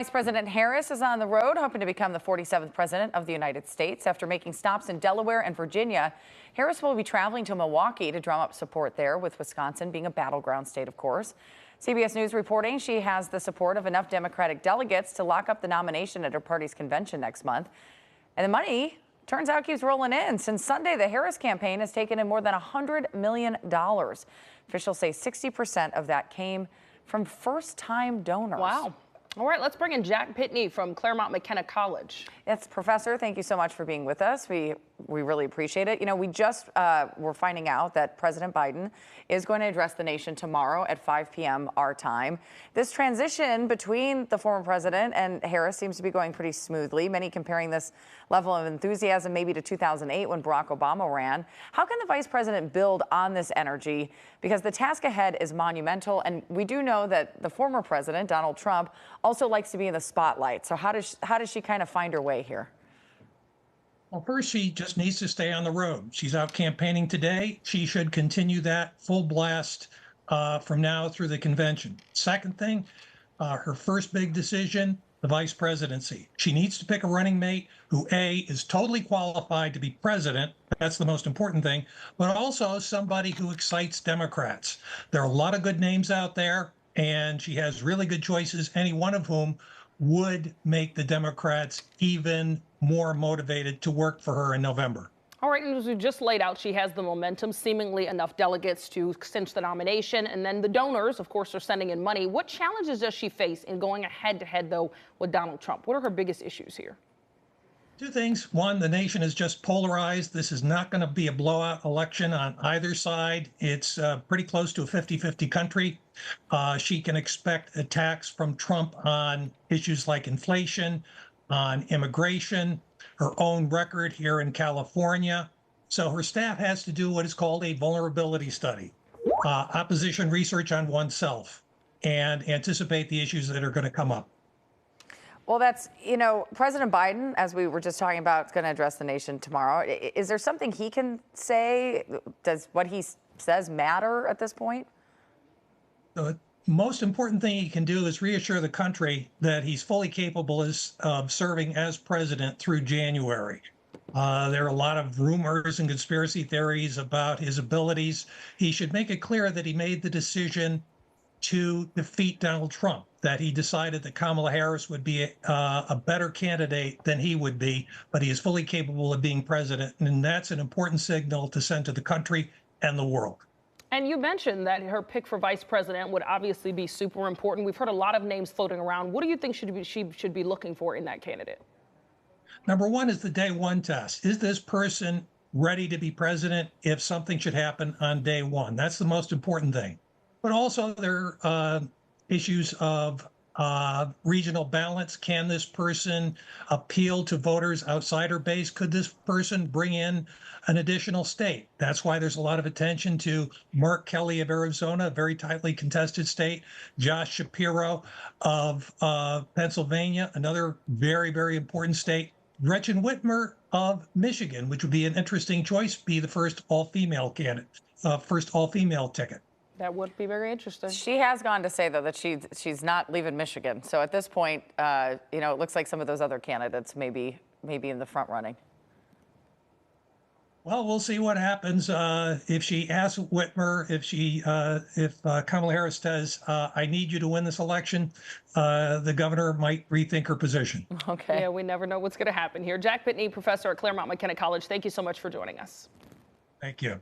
Vice President Harris is on the road, hoping to become the 47th president of the United States. After making stops in Delaware and Virginia, Harris will be traveling to Milwaukee to drum up support there, with Wisconsin being a battleground state, of course. CBS News reporting she has the support of enough Democratic delegates to lock up the nomination at her party's convention next month. And the money, turns out, keeps rolling in. Since Sunday, the Harris campaign has taken in more than $100 million. Officials say 60% of that came from first-time donors. Wow. All right, let's bring in Jack Pitney from Claremont McKenna College. Yes, Professor, thank you so much for being with us. We really appreciate it. You know, we just were finding out that President Biden is going to address the nation tomorrow at 5 p.m. our time. This transition between the former president and Harris seems to be going pretty smoothly, many comparing this level of enthusiasm maybe to 2008 when Barack Obama ran. How can the vice president build on this energy? Because the task ahead is monumental, and we do know that the former president, Donald Trump, also likes to be in the spotlight. So how does she kind of find her way here? Well, first, she just needs to stay on the road. She's out campaigning today. She should continue that full blast from now through the convention. Second thing, her first big decision, the vice presidency. She needs to pick a running mate who, A, is totally qualified to be president. That's the most important thing, but also somebody who excites Democrats. There are a lot of good names out there, and she has really good choices, any one of whom would make the Democrats even more motivated to work for her in November. All right, and as we just laid out, she has the momentum, seemingly enough delegates to cinch the nomination, and then the donors, of course, are sending in money. What challenges does she face in going head-to-head, though, with Donald Trump? What are her biggest issues here? Two things. One, the nation is just polarized. This is not going to be a blowout election on either side. It's pretty close to a 50-50 country. She can expect attacks from Trump on issues like inflation, on immigration, her own record here in California. So her staff has to do what is called a vulnerability study, opposition research on oneself, and anticipate the issues that are going to come up. Well, that's, you know, President Biden, as we were just talking about, is going to address the nation tomorrow. Is there something he can say? Does what he says matter at this point? The most important thing he can do is reassure the country that he's fully capable of serving as president through January. There are a lot of rumors and conspiracy theories about his abilities. He should make it clear that he made the decision to defeat Donald Trump, that he decided that Kamala Harris would be a better candidate than he would be, but he is fully capable of being president. And that's an important signal to send to the country and the world. And you mentioned that her pick for vice president would obviously be super important. We've heard a lot of names floating around. What do you think she should be looking for in that candidate? Number one is the day one test. Is this person ready to be president if something should happen on day one? That's the most important thing. But also there are issues of regional balance. Can this person appeal to voters outside her base? Could this person bring in an additional state? That's why there's a lot of attention to Mark Kelly of Arizona, a very tightly contested state, Josh Shapiro of Pennsylvania, another very, very important state, Gretchen Whitmer of Michigan, which would be an interesting choice, be the first all-female candidate, first all-female ticket. That would be very interesting. She has gone to say, though, that she's not leaving Michigan. So at this point, you know, it looks like some of those other candidates may be in the front running. Well, we'll see what happens. If she asks Whitmer, if Kamala Harris says, I need you to win this election, the governor might rethink her position. Okay. Yeah, we never know what's going to happen here. Jack Pitney, professor at Claremont McKenna College, thank you so much for joining us. Thank you.